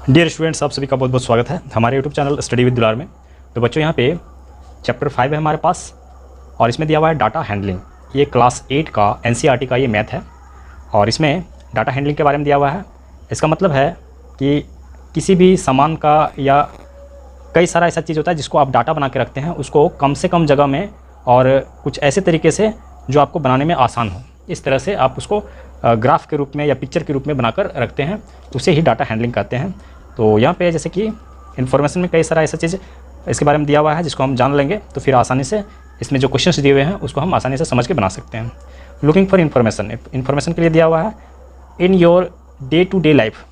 Dear students, आप सभी का बहुत बहुत स्वागत है हमारे यूट्यूब चैनल स्टडी विद दुलार में। तो बच्चों, यहाँ पे चैप्टर 5 है हमारे पास और इसमें दिया हुआ है डाटा हैंडलिंग। ये क्लास 8 का एनसीईआरटी का ये मैथ है और इसमें डाटा हैंडलिंग के बारे में दिया हुआ है। इसका मतलब है कि किसी भी सामान का या कई सारा ऐसा चीज़ होता है जिसको आप डाटा बना के रखते हैं, उसको कम से कम जगह में और कुछ ऐसे तरीके से जो आपको बनाने में आसान हो, इस तरह से आप उसको ग्राफ के रूप में या पिक्चर के रूप में बनाकर रखते हैं, उसे ही डाटा हैंडलिंग कहते हैं। तो यहाँ पे जैसे कि इन्फॉर्मेशन में कई सारा ऐसा चीज़ इसके बारे में दिया हुआ है जिसको हम जान लेंगे तो फिर आसानी से इसमें जो क्वेश्चंस दिए हुए हैं उसको हम आसानी से समझ के बना सकते हैं। लुकिंग फॉर इन्फॉर्मेशन, इन्फॉर्मेशन के लिए दिया हुआ है in your day to day life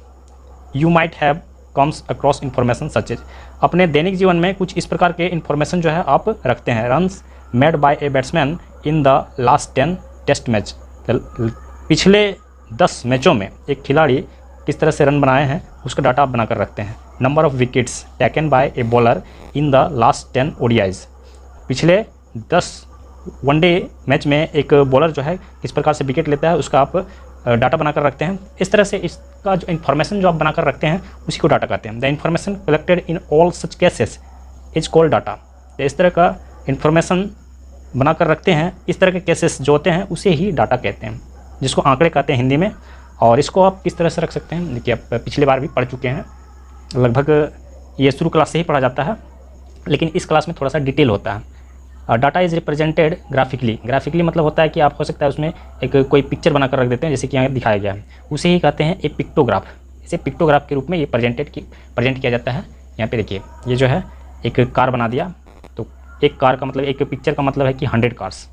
you might have comes across information such as. अपने दैनिक जीवन में कुछ इस प्रकार के इन्फॉर्मेशन जो है आप रखते हैं। Runs made by a batsman in the last 10 test match, पिछले 10 मैचों में एक खिलाड़ी किस तरह से रन बनाए हैं उसका डाटा आप बनाकर रखते हैं। Number of wickets taken by a bowler in the last 10 ODIs, पिछले 10 वनडे मैच में एक बॉलर जो है किस प्रकार से विकेट लेता है उसका आप डाटा बनाकर रखते हैं। इस तरह से इसका जो इन्फॉर्मेशन जो आप बनाकर रखते हैं उसी को डाटा कहते हैं। The information collected in all such cases is called data. तो इस तरह का इन्फॉर्मेशन बनाकर रखते हैं, इस तरह के केसेस जो होते हैं उसे ही डाटा कहते हैं, जिसको आंकड़े कहते हैं हिंदी में। और इसको आप किस तरह से रख सकते हैं, देखिए आप पिछले बार भी पढ़ चुके हैं, लगभग ये शुरू क्लास से ही पढ़ा जाता है, लेकिन इस क्लास में थोड़ा सा डिटेल होता है। Data is represented graphically. Graphically मतलब होता है कि आप हो सकता है उसमें एक कोई पिक्चर बनाकर रख देते हैं, जैसे कि यहाँ दिखाया गया है, उसे ही कहते हैं ए पिक्टोग्राफ। इसे पिक्टोग्राफ के रूप में ये प्रेजेंट किया जाता है। यहाँ पे देखिए ये जो है एक कार बना दिया, तो एक कार का मतलब, एक पिक्चर का मतलब है कि 100 cars.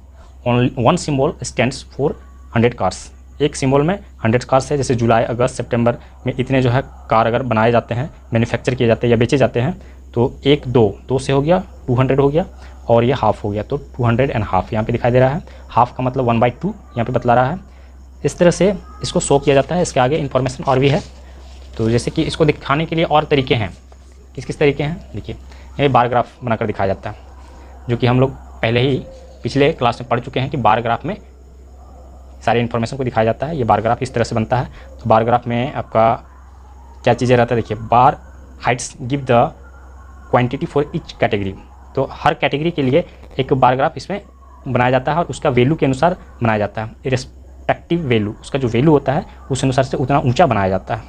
Only one symbol stands for 100 cars. एक सिंबल में 100 कार्स है, जैसे जुलाई अगस्त सितंबर में इतने जो है कार अगर बनाए जाते हैं, मैन्युफैक्चर किए जाते हैं या बेचे जाते हैं, तो एक दो से हो गया 200 हो गया और ये हाफ हो गया, तो 200 एंड हाफ यहाँ पे दिखाई दे रहा है। हाफ का मतलब 1/2 यहाँ पे बतला रहा है। इस तरह से इसको शो किया जाता है। इसके आगे इन्फॉर्मेशन और भी है, तो जैसे कि इसको दिखाने के लिए और तरीके हैं। किस किस तरीके हैं, देखिए ये बार ग्राफ बनाकर दिखाया जाता है, जो कि हम लोग पहले ही पिछले क्लास में पढ़ चुके हैं कि बार ग्राफ में सारे इन्फॉर्मेशन को दिखाया जाता है। ये बार ग्राफ इस तरह से बनता है। तो बार ग्राफ में आपका क्या चीज़ें रहता है, देखिए bar heights give the quantity for each category. तो हर कैटेगरी के लिए एक बार ग्राफ इसमें बनाया जाता है और उसका वैल्यू के अनुसार बनाया जाता है। रिस्पेक्टिव वैल्यू, उसका जो वैल्यू होता है उस अनुसार से उतना ऊंचा बनाया जाता है।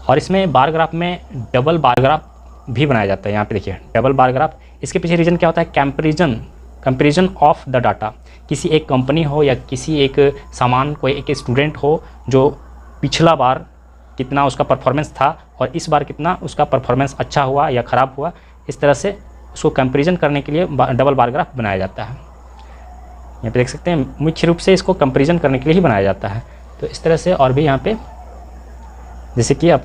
और इसमें बार ग्राफ में डबल बार ग्राफ भी बनाया जाता है। यहाँ पे देखिए डबल बार ग्राफ, इसके पीछे रीज़न क्या होता है, कंपेरिजन ऑफ द डाटा। किसी एक कंपनी हो या किसी एक सामान, कोई एक स्टूडेंट हो जो पिछला बार कितना उसका परफॉर्मेंस था और इस बार कितना उसका परफॉर्मेंस अच्छा हुआ या ख़राब हुआ, इस तरह से उसको कंपैरिजन करने के लिए डबल बार ग्राफ बनाया जाता है। यहाँ पे देख सकते हैं मुख्य रूप से इसको कंपैरिजन करने के लिए ही बनाया जाता है। तो इस तरह से और भी यहाँ पे जैसे कि आप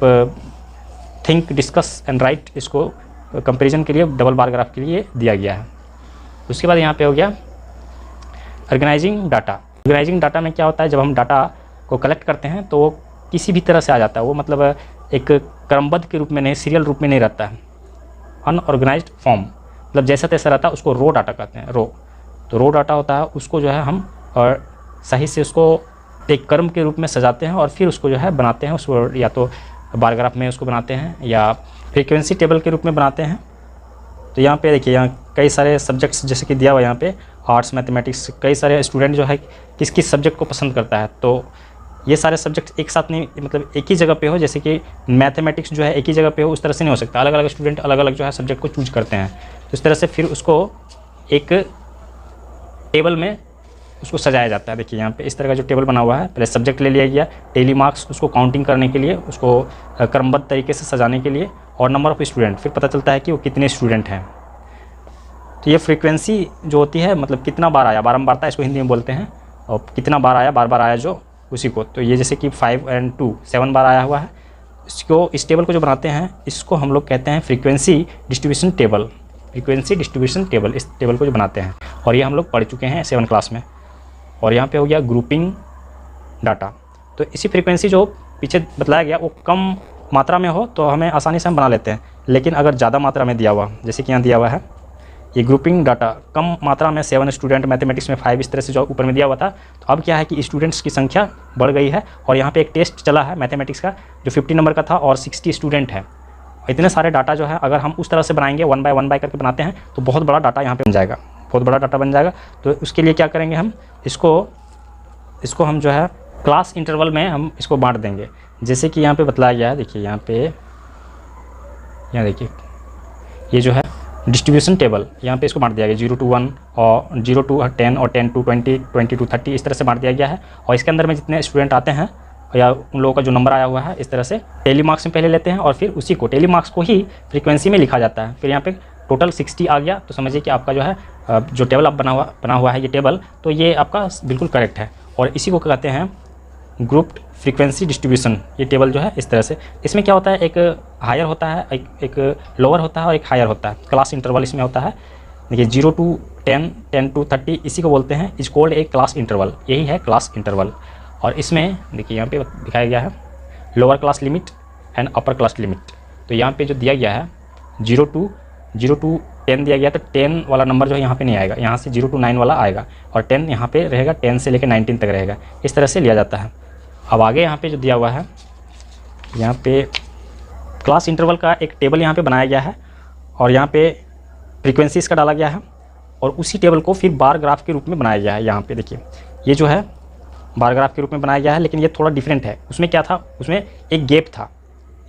थिंक, डिस्कस एंड राइट, इसको कंपैरिजन के लिए डबल बार ग्राफ के लिए दिया गया है। उसके बाद यहाँ पे हो गया ऑर्गेनाइजिंग डाटा। ऑर्गेनाइजिंग डाटा में क्या होता है, जब हम डाटा को कलेक्ट करते हैं तो वो किसी भी तरह से आ जाता है, वो मतलब एक क्रमबद्ध के रूप में नहीं, सीरियल रूप में नहीं रहता है। अनऑर्गेनाइज्ड फॉर्म मतलब जैसा तैसा रहता है, उसको रो डाटा कहते हैं। तो रो डाटा होता है, उसको जो है हम और सही से उसको एक क्रम के रूप में सजाते हैं और फिर उसको जो है बनाते हैं, उसको या तो बार ग्राफ में उसको बनाते हैं या फ्रीक्वेंसी टेबल के रूप में बनाते हैं। तो यहाँ पे देखिए, यहाँ कई सारे सब्जेक्ट्स जैसे कि दिया हुआ है, यहाँ पे आर्ट्स, मैथमेटिक्स, कई सारे स्टूडेंट जो है किस किस सब्जेक्ट को पसंद करता है। तो ये सारे सब्जेक्ट एक साथ नहीं, मतलब एक ही जगह पे हो, जैसे कि मैथमेटिक्स जो है एक ही जगह पे हो, उस तरह से नहीं हो सकता। अलग अलग स्टूडेंट अलग अलग जो है सब्जेक्ट को चूज करते हैं। तो इस तरह से फिर उसको एक टेबल में उसको सजाया जाता है। देखिए यहाँ पे इस तरह का जो टेबल बना हुआ है, पहले सब्जेक्ट ले लिया गया, डेली मार्क्स उसको काउंटिंग करने के लिए, उसको क्रमबद्ध तरीके से सजाने के लिए, और नंबर ऑफ़ स्टूडेंट, फिर पता चलता है कि वो कितने स्टूडेंट हैं। तो ये फ्रीक्वेंसी जो होती है, मतलब कितना बार आया, बारंबारता इसको हिंदी में बोलते हैं, और कितना बार आया, बार बार आया जो उसी को। तो ये जैसे कि 5 और 2 7 बार आया हुआ है, इसको, इस टेबल को जो बनाते हैं इसको हम लोग कहते हैं frequency distribution table. Frequency distribution table, इस टेबल को जो बनाते हैं, और ये हम लोग पढ़ चुके हैं 7 क्लास में। और यहाँ पे हो गया ग्रुपिंग डाटा। तो इसी फ्रीक्वेंसी जो पीछे बतलाया गया वो कम मात्रा में हो तो हमें आसानी से हम बना लेते हैं, लेकिन अगर ज़्यादा मात्रा में दिया हुआ, जैसे कि यहाँ दिया हुआ है ये ग्रुपिंग डाटा कम मात्रा में 7 स्टूडेंट, मैथमेटिक्स में 5, इस तरह से जो ऊपर में दिया हुआ था। तो अब क्या है कि स्टूडेंट्स की संख्या बढ़ गई है और यहाँ पे एक टेस्ट चला है मैथमेटिक्स का जो 50 नंबर का था और 60 स्टूडेंट है। इतने सारे डाटा जो है अगर हम उस तरह से बनाएंगे 1 बाय 1 बाय करके बनाते हैं तो बहुत बड़ा डाटा यहाँ पे बन जाएगा, बहुत बड़ा डाटा बन जाएगा। तो उसके लिए क्या करेंगे हम, इसको हम जो है क्लास इंटरवल में हम इसको बांट देंगे। जैसे कि यहाँ पे बतलाया गया है, देखिए यहाँ देखिए ये जो है डिस्ट्रीब्यूशन टेबल, यहाँ पे इसको बांट दिया गया 0 to 1 और 0 to 10 और 10 to 20, 20 to 30 इस तरह से बांट दिया गया है। और इसके अंदर में जितने स्टूडेंट आते हैं या उन लोगों का जो नंबर आया हुआ है इस तरह से टेली मार्क्स में पहले लेते हैं और फिर उसी को टेली मार्क्स को ही फ्रीक्वेंसी में लिखा जाता है। फिर यहाँ पे टोटल 60 आ गया तो समझिए कि आपका जो है जो टेबल आप बना हुआ है ये टेबल, तो ये आपका बिल्कुल करेक्ट है। और इसी को कहते हैं ग्रुप्ड फ्रीक्वेंसी डिस्ट्रीब्यूशन। ये टेबल जो है इस तरह से, इसमें क्या होता है, एक हायर होता है, एक लोअर होता है और एक हायर होता है। क्लास इंटरवल इसमें होता है। देखिए 0 to 10, 10 to 30 इसी को बोलते हैं, is called a class interval. यही है क्लास इंटरवल। और इसमें देखिए यहाँ पे दिखाया गया है lower class limit and upper class limit. तो यहाँ पे जो दिया गया है 0 to 10 दिया गया, तो 10 वाला नंबर जो है यहाँ पे नहीं आएगा, यहाँ से 0 to 9 वाला आएगा और 10 यहाँ पे रहेगा, 10 से लेकर 19 तक रहेगा। इस तरह से लिया जाता है। अब आगे यहाँ पे जो दिया हुआ है, यहाँ पे क्लास इंटरवल का एक टेबल यहाँ पे बनाया गया है और यहाँ पे फ्रीक्वेंसी इसका डाला गया है और उसी टेबल को फिर बार ग्राफ के रूप में बनाया गया है। यहाँ पे देखिए ये जो है बार ग्राफ के रूप में बनाया गया है, लेकिन ये थोड़ा डिफरेंट है। उसमें क्या था, उसमें एक गैप था,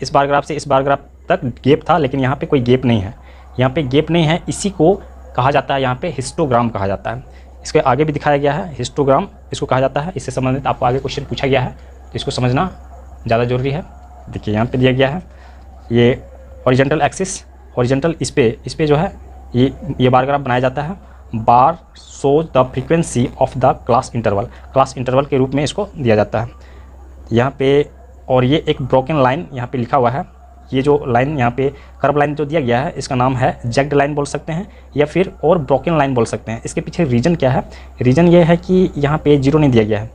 इस बार ग्राफ से इस बार ग्राफ तक गैप था, लेकिन यहाँ पे कोई गैप नहीं है। यहाँ पे गैप नहीं है, इसी को कहा जाता है यहाँ पे हिस्टोग्राम कहा जाता है। इसके आगे भी दिखाया गया है, हिस्टोग्राम इसको कहा जाता है। इससे संबंधित आपको आगे क्वेश्चन पूछा गया है तो इसको समझना ज़्यादा जरूरी है। देखिए यहाँ पे दिया गया है ये हॉरिजॉन्टल एक्सिस, हॉरिजॉन्टल इस पे जो है ये बार ग्राफ बनाया जाता है। Bar shows the frequency of the class interval, class interval के रूप में इसको दिया जाता है यहाँ पे। और ये एक ब्रोकन लाइन यहाँ पे लिखा हुआ है। ये जो लाइन यहाँ पे कर्व लाइन जो दिया गया है इसका नाम है जैग्ड लाइन बोल सकते हैं या फिर और ब्रोकन लाइन बोल सकते हैं। इसके पीछे रीज़न क्या है, रीज़न ये है कि यहाँ पे 0 नहीं दिया गया है,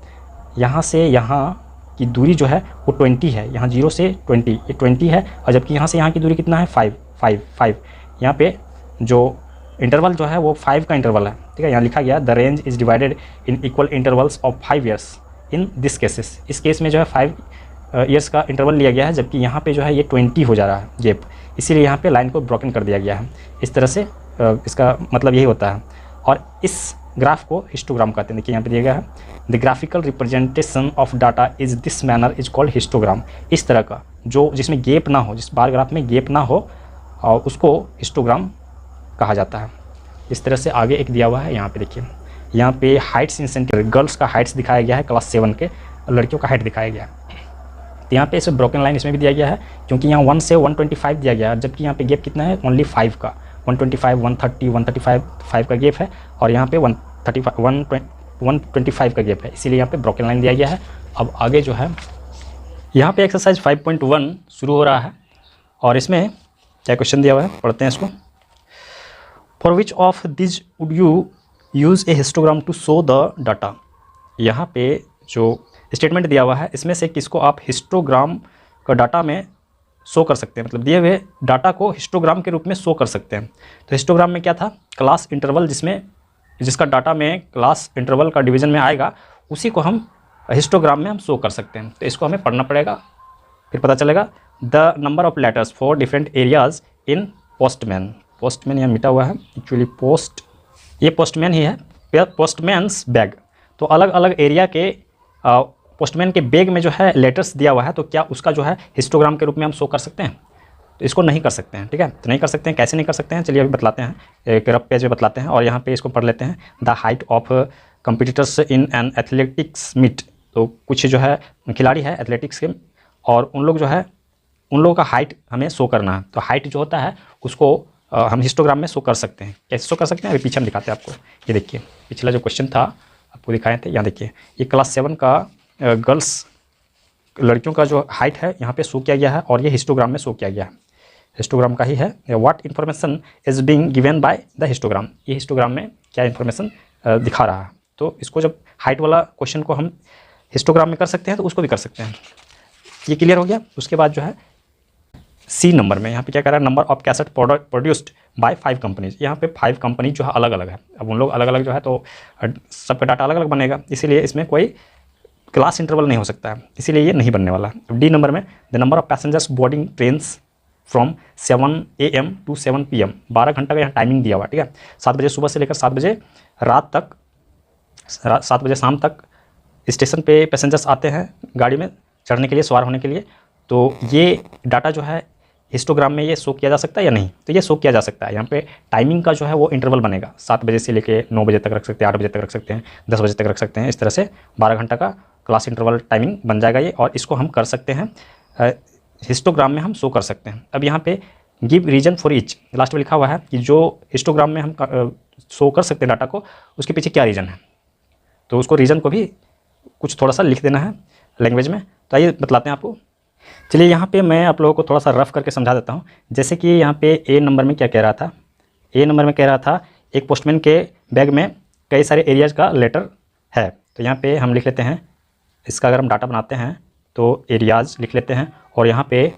यहाँ से यहाँ की दूरी जो है वो 20 है, यहाँ 0 से 20 ये 20 है, और जबकि यहाँ से यहाँ की दूरी कितना है 5। यहाँ पे जो इंटरवल जो है वो 5 का इंटरवल है, ठीक है। यहाँ लिखा गया the range is divided in equal intervals of 5 years in this cases. इस केस में जो है 5 ईयर्स का इंटरवल लिया गया है, जबकि यहाँ पे जो है ये 20 हो जा रहा है गैप, इसीलिए यहाँ पे लाइन को ब्रोकन कर दिया गया है। इस तरह से इसका मतलब यही होता है। और इस ग्राफ को हिस्टोग्राम कहते हैं। देखिए यहाँ पे दिया गया है the graphical representation of data is this manner is called histogram. इस तरह का जो जिसमें गैप ना हो, जिस बार ग्राफ में गैप ना हो, और उसको हिस्टोग्राम कहा जाता है। इस तरह से आगे एक दिया हुआ है, यहाँ पे देखिए, यहाँ पे हाइट्स इन सेंटीमीटर, गर्ल्स का हाइट्स दिखाया गया है क्लास 7 के, लड़कियों का हाइट दिखाया गया है। तो यहाँ पे इसे ब्रोकन लाइन इसमें भी दिया गया है, क्योंकि यहाँ 1 से 125 दिया गया है, जबकि यहाँ पे गैप कितना है ओनली 5 का, 125, 130, 135 5 का गैप है, और यहाँ पे 125 का गैप है, इसीलिए यहाँ पे ब्रोकन लाइन दिया गया है। अब आगे जो है यहाँ पे एक्सरसाइज 5.1 शुरू हो रहा है और इसमें क्या क्वेश्चन दिया हुआ है, पढ़ते हैं इसको। For which of this would you use a histogram to show the data. यहाँ पे जो स्टेटमेंट दिया हुआ है इसमें से किसको आप हिस्टोग्राम का डाटा में शो कर सकते हैं, मतलब दिए हुए डाटा को हिस्टोग्राम के रूप में शो कर सकते हैं। तो हिस्टोग्राम में क्या था, क्लास इंटरवल जिसका डाटा में क्लास इंटरवल का डिवीज़न में आएगा उसी को हम हिस्टोग्राम में हम शो कर सकते हैं। तो इसको हमें पढ़ना पड़ेगा, फिर पता चलेगा। The number of letters for different areas in postman. Postman यहाँ मिटा हुआ है, एक्चुअली ये पोस्टमैन ही है, पोस्टमैन्स बैग। तो अलग अलग एरिया के पोस्टमैन के बैग में जो है लेटर्स दिया हुआ है, तो क्या उसका जो है हिस्टोग्राम के रूप में हम शो कर सकते हैं? तो इसको नहीं कर सकते हैं, ठीक है। तो नहीं कर सकते हैं, कैसे नहीं कर सकते हैं चलिए अभी बतलाते हैं, एक रफ पेज में बतलाते हैं। और यहाँ पे इसको पढ़ लेते हैं। The height of competitors in an athletics meet. तो कुछ जो है खिलाड़ी है एथलेटिक्स के, और उन लोगों का हाइट हमें शो करना है। तो हाइट जो होता है उसको हम हिस्टोग्राम में शो कर सकते हैं। कैसे शो कर सकते हैं अभी पीछे हम दिखाते हैं आपको। ये देखिए पिछला जो क्वेश्चन था आपको दिखाए थे, यहाँ देखिए ये क्लास 7 का गर्ल्स लड़कियों का जो हाइट है यहाँ पे शो किया गया है, और ये हिस्टोग्राम में शो किया गया है, हिस्टोग्राम का ही है। What information is being given by the histogram. ये हिस्टोग्राम में क्या इन्फॉर्मेशन दिखा रहा है। तो इसको जब हाइट वाला क्वेश्चन को हम हिस्टोग्राम में कर सकते हैं तो उसको भी कर सकते हैं। ये क्लियर हो गया। उसके बाद जो है सी नंबर में यहाँ पे क्या कह रहा है, number of cassette produced by 5 companies. यहाँ पे 5 कंपनी जो है अलग अलग है। अब उन लोग अलग अलग जो है तो सबका डाटा अलग अलग बनेगा, इसीलिए इसमें कोई क्लास इंटरवल नहीं हो सकता है, इसीलिए ये नहीं बनने वाला। डी नंबर में the number of passengers boarding trains from 7 AM to 7 PM, 12 घंटा का यहाँ टाइमिंग दिया हुआ, ठीक है। 7 बजे सुबह से लेकर 7 बजे रात तक, 7 बजे शाम तक स्टेशन पे पैसेंजर्स आते हैं गाड़ी में चढ़ने के लिए, सवार होने के लिए। तो ये डाटा जो है हिस्टोग्राम में ये शो किया जा सकता है या नहीं, तो ये शो किया जा सकता है। यहाँ पे टाइमिंग का जो है वो इंटरवल बनेगा, 7 बजे से लेके 9 बजे तक रख सकते हैं, 8 बजे तक रख सकते हैं, 10 बजे तक रख सकते हैं। इस तरह से 12 घंटा का क्लास इंटरवल टाइमिंग बन जाएगा ये, और इसको हम कर सकते हैं हिस्टोग्राम में हम शो कर सकते हैं। अब यहाँ पे give reason for each last में लिखा हुआ है कि जो हिस्टोग्राम में हम शो कर सकते हैं डाटा को, उसके पीछे क्या रीज़न है, तो उसको रीज़न को भी कुछ थोड़ा सा लिख देना है लैंग्वेज में। तो आइए बतलाते हैं आपको। चलिए यहाँ पे मैं आप लोगों को थोड़ा सा रफ करके समझा देता हूँ। जैसे कि यहाँ पे ए नंबर में क्या कह रहा था, ए नंबर में कह रहा था एक पोस्टमैन के बैग में कई सारे एरियाज़ का लेटर है। तो यहाँ पे हम लिख लेते हैं, इसका अगर हम डाटा बनाते हैं तो एरियाज़ लिख लेते हैं, और यहाँ पे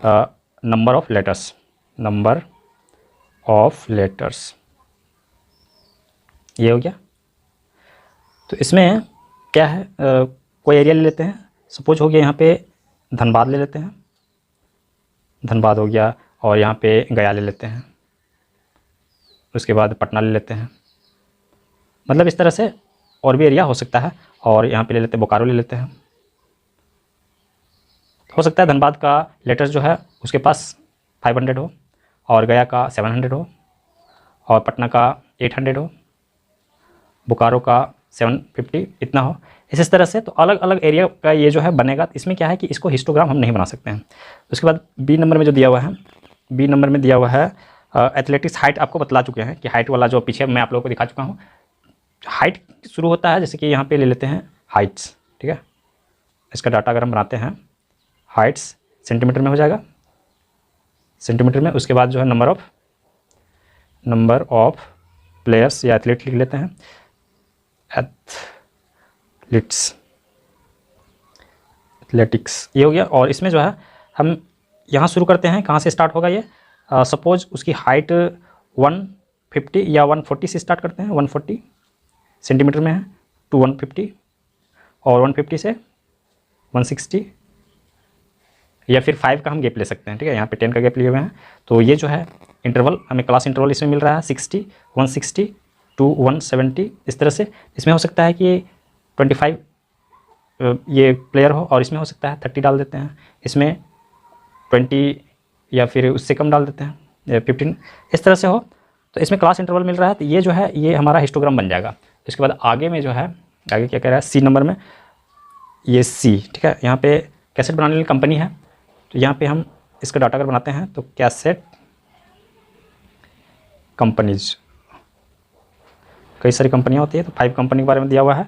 number of letters, number of letters ये हो गया। तो इसमें क्या है, कोई एरिया ले लेते हैं, सपोज हो गया यहाँ पे धनबाद ले लेते हैं, धनबाद हो गया, और यहाँ पे गया ले लेते हैं, उसके बाद पटना ले लेते हैं, मतलब इस तरह से और भी एरिया हो सकता है। और यहाँ पे ले लेते हैं बोकारो ले लेते हैं, हो सकता है धनबाद का लेटर्स जो है उसके पास 500 हो, और गया का 700 हो, और पटना का 800 हो, बोकारो का 750 इतना हो, इस तरह से। तो अलग अलग एरिया का ये जो है बनेगा। इसमें क्या है कि इसको हिस्टोग्राम हम नहीं बना सकते हैं। उसके बाद बी नंबर में जो दिया हुआ है, बी नंबर में दिया हुआ है एथलेटिक्स हाइट, आपको बतला चुके हैं कि हाइट वाला जो पीछे मैं आप लोगों को दिखा चुका हूँ। हाइट शुरू होता है, जैसे कि यहाँ पे ले लेते हैं हाइट्स, ठीक है। इसका डाटा अगर हम बनाते हैं, हाइट्स सेंटीमीटर में हो जाएगा, सेंटीमीटर में। उसके बाद जो है नंबर ऑफ प्लेयर्स या एथलीट लिख लेते हैं, एथलेटिक्स ये हो गया। और इसमें जो है हम यहाँ शुरू करते हैं, कहाँ से स्टार्ट होगा ये, सपोज उसकी हाइट 150 या 140 से स्टार्ट करते हैं, 140 सेंटीमीटर में है टू 150, और 150 से 160, या फिर 5 का हम गैप ले सकते हैं, ठीक है। यहाँ पे 10 का गैप लिए हुए हैं। तो ये जो है इंटरवल, हमें क्लास इंटरवल इसमें मिल रहा है 60, 160 टू 170 इस तरह से। इसमें हो सकता है कि 25 ये प्लेयर हो, और इसमें हो सकता है 30 डाल देते हैं, इसमें 20 या फिर उससे कम डाल देते हैं 15, इस तरह से हो। तो इसमें क्लास इंटरवल मिल रहा है। तो ये जो है ये हमारा हिस्टोग्राम बन जाएगा। इसके बाद आगे में जो है, आगे क्या कह रहा है, सी नंबर में ये सी, ठीक है। यहाँ पे कैसेट बनाने वाली कंपनी है, तो यहाँ पे हम इसका डाटा अगर बनाते हैं तो कैसेट कंपनीज, कई सारी कंपनियाँ होती है, तो 5 कंपनी के बारे में दिया हुआ है।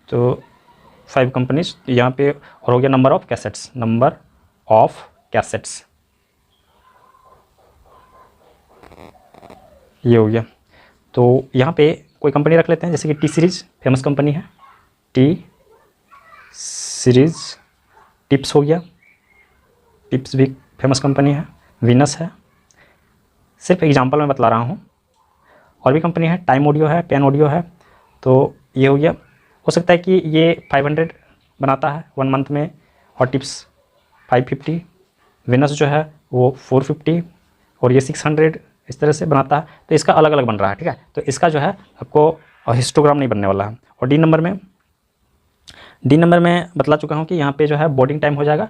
तो 5 कंपनीज यहाँ पे, और हो गया number of cassettes, number of cassettes ये हो गया। तो यहाँ पे कोई कंपनी रख लेते हैं, जैसे कि टी सीरीज़ फेमस कंपनी है, टी सीरीज़, टिप्स हो गया, टिप्स भी फेमस कंपनी है, वीनस है, सिर्फ एग्जांपल मैं बतला रहा हूँ। और भी कंपनी है, टाइम ऑडियो है, पेन ऑडियो है। तो ये हो गया। हो सकता है कि ये 500 बनाता है 1 मंथ में, और टिप्स 550, वीनस जो है वो 450, और ये 600 इस तरह से बनाता है। तो इसका अलग अलग बन रहा है, ठीक है। तो इसका जो है आपको हिस्टोग्राम नहीं बनने वाला है। और डी नंबर में बतला चुका हूँ कि यहाँ पे जो है बोर्डिंग टाइम हो जाएगा।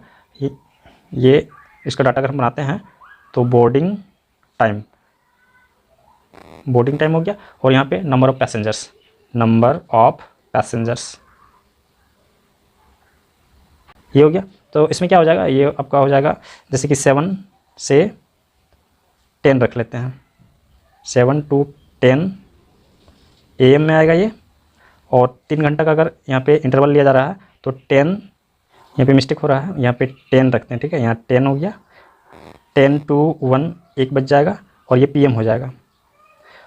ये इसका डाटा अगर हम बनाते हैं तो बोर्डिंग टाइम हो गया। और यहाँ पे नंबर ऑफ़ पैसेंजर्स ये हो गया। तो इसमें क्या हो जाएगा, ये आपका हो जाएगा जैसे कि 7 से 10 रख लेते हैं, 7 to 10 AM में आएगा ये। और 3 घंटा का अगर यहाँ पे इंटरवल लिया जा रहा है तो 10, यहाँ पे मिस्टेक हो रहा है, यहाँ पे 10 रखते हैं, ठीक है। यहाँ 10 हो गया, 10 to 1 1 बज जाएगा, और ये PM हो जाएगा।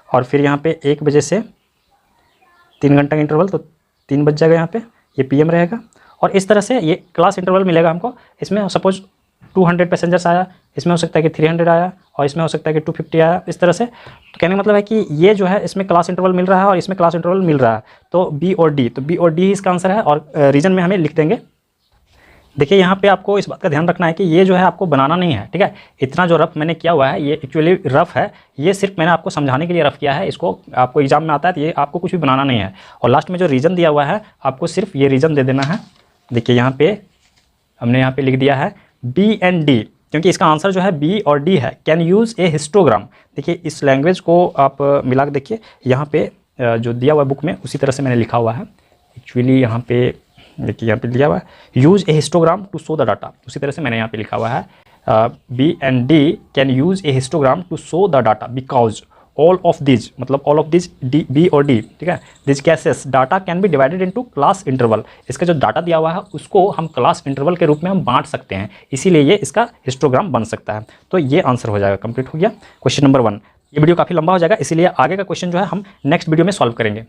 और फिर यहाँ पे 1 बजे से 3 घंटा का इंटरवल, तो 3 बज जाएगा, यहाँ पे ये PM रहेगा। और इस तरह से ये क्लास इंटरवल मिलेगा हमको। इसमें सपोज 200 पैसेंजर्स आया, इसमें हो सकता है कि 300 आया और इसमें हो सकता है कि 250 आया, इस तरह से। तो कहने का मतलब है कि ये जो है इसमें क्लास इंटरवल मिल रहा है और इसमें क्लास इंटरवल मिल रहा है, तो बी और डी, तो बी और डी ही इसका आंसर है। और रीजन में हमें लिख देंगे। देखिए यहाँ पे आपको इस बात का ध्यान रखना है कि ये जो है आपको बनाना नहीं है, ठीक है। इतना जो रफ मैंने किया हुआ है ये एक्चुअली रफ है, ये सिर्फ मैंने आपको समझाने के लिए रफ किया है। इसको आपको एग्जाम में आता है तो ये आपको कुछ भी बनाना नहीं है। और लास्ट में जो रीजन दिया हुआ है आपको सिर्फ ये रीजन दे देना है। देखिए यहाँ पे हमने यहाँ पे लिख दिया है बी एंड डी, क्योंकि इसका आंसर जो है बी और डी है। Can use a histogram. देखिए इस लैंग्वेज को आप मिला के देखिए, यहाँ पे जो दिया हुआ है बुक में उसी तरह से मैंने लिखा हुआ है। एक्चुअली यहाँ पे देखिए यहाँ पे दिया हुआ है use a histogram to show the data, उसी तरह से मैंने यहाँ पे लिखा हुआ है B and D can use a histogram to show the data because all of these, मतलब all of these D B और डी, ठीक है, these cases data can be divided into class interval. इसका जो डाटा दिया हुआ है उसको हम क्लास इंटरवल के रूप में हम बांट सकते हैं, इसीलिए ये इसका हिस्टोग्राम बन सकता है। तो ये आंसर हो जाएगा, कंप्लीट हो गया क्वेश्चन नंबर 1। ये वीडियो काफ़ी लंबा हो जाएगा, इसीलिए आगे का क्वेश्चन जो है हम नेक्स्ट वीडियो में सॉल्व करेंगे।